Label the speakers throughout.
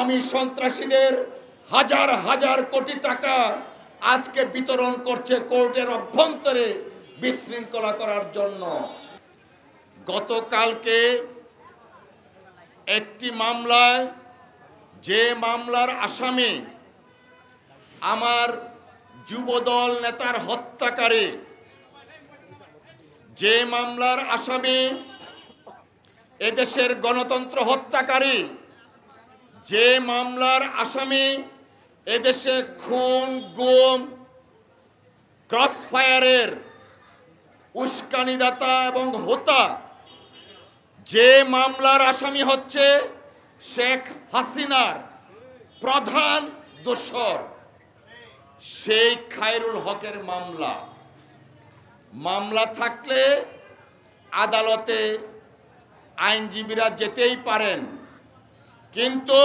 Speaker 1: আওয়ামী সন্ত্রাসীদের হাজার হাজার কোটি টাকা আজকে বিতরণ করছে কোর্টের অভ্যন্তরে বিশৃঙ্খলা করার জন্য। গতকালকে একটি মামলায়, যে মামলার আসামি আমার যুবদল নেতার হত্যাকারী, যে মামলার আসামি এদেশের গণতন্ত্র হত্যাকারী, যে মামলার আসামি এদেশে খুন, গুম, ক্রসফায়ারের উস্কানিদাতা এবং হোতা, যে মামলার আসামি হচ্ছে শেখ হাসিনার প্রধান দোসর, সেই খায়রুল হকের মামলা থাকলে আদালতে আইনজীবীরা যেতেই পারেন, কিন্তু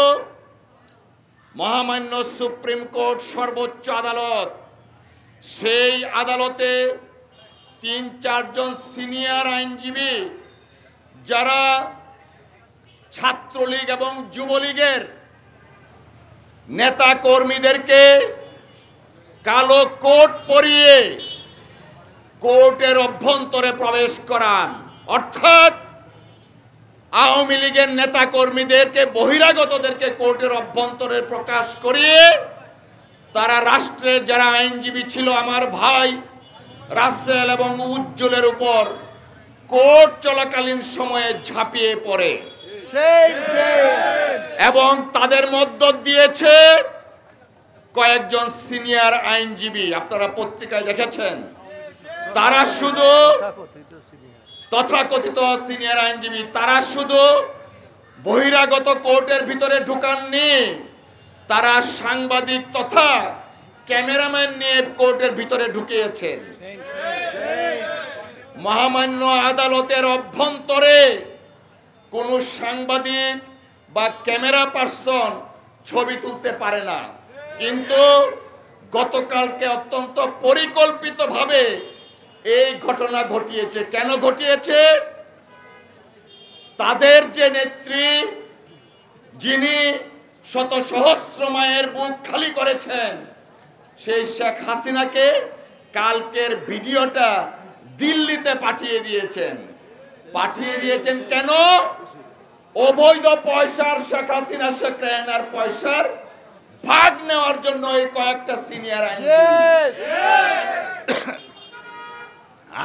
Speaker 1: মহামান্য সুপ্রিম কোর্ট সর্বোচ্চ আদালত, সেই আদালতে ৩-৪ জন সিনিয়র আইনজীবী যারা ছাত্রলীগ এবং যুবলীগের নেতা কর্মীদেরকে কালো কোট পরিয়ে কোর্টের অভ্যন্তরে প্রবেশ করান, অর্থাৎ আওয়ামী লীগের নেতা কর্মীদেরকে, বহিরাগতদেরকে কোর্টের অভ্যন্তরে প্রকাশ করিয়ে তারা রাষ্ট্রের যারা আইনজীবী ছিল আমার ভাই রাসেল এবং উজ্জ্বলের উপর কোর্ট চলাকালীন সময়ে ঝাঁপিয়ে পড়ে এবং তাদের মধ্য দিয়েছে কয়েকজন সিনিয়র আইনজীবী। আপনারা পত্রিকায় দেখেছেন, তারা শুধু তথাকথিত সিনিয়র আইনজীবী, তারা শুধু বহিরাগত কোর্টের ভিতরে ঢুকাননি, তারা সাংবাদিক তথা ক্যামেরাম্যান নিয়ে কোর্টের ভিতরে ঢুকিয়েছেন। মহামান্য আদালতের অভ্যন্তরে কোনো সাংবাদিক বা ক্যামেরা পার্সন ছবি তুলতে পারে না, কিন্তু গতকালকে অত্যন্ত পরিকল্পিতভাবে এই ঘটনা ঘটিয়েছে। কেন ঘটিয়েছে? তাদের যে নেত্রী, যিনি শত সহস্র মায়ের বুক খালি করেছেন, সেই শেখ হাসিনাকে কালকের ভিডিওটা দিল্লিতে পাঠিয়ে দিয়েছেন। কেন? অবৈধ পয়সার, শেখ হাসিনা শেখ রেহানার পয়সার ভাগ নেওয়ার জন্য এই কয়েকটা সিনিয়র আইনজীবী।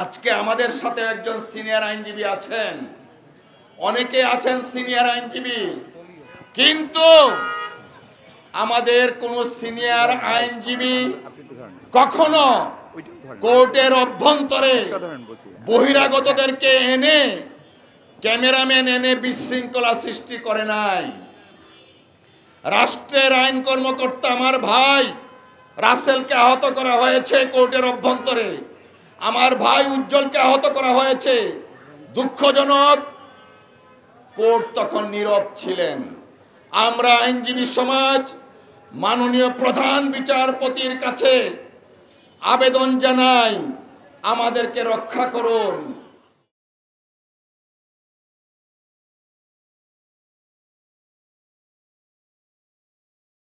Speaker 1: আজকে আমাদের সাথে একজন সিনিয়র আইনজীবী আছেন, অনেকে আছেন সিনিয়র আইনজীবী, কিন্তু আমাদের কোন সিনিয়র আইনজীবী কখনো কোর্টের অভ্যন্তরে বহিরাগতদেরকে এনে, ক্যামেরাম্যান এনে বিশৃঙ্খলা সৃষ্টি করে নাই। রাষ্ট্রের আইন কর্মকর্তা আমার ভাই রাসেলকে আহত করা হয়েছে কোর্টের অভ্যন্তরে, আমার ভাই উজ্জ্বলকে আহত করা হয়েছে। দুঃখজনক, কোর্ট তখন নীরব ছিলেন। আমরা আইনজীবী সমাজ মাননীয় প্রধান বিচারপতির কাছে আবেদন জানাই, আমাদেরকে রক্ষা করুন।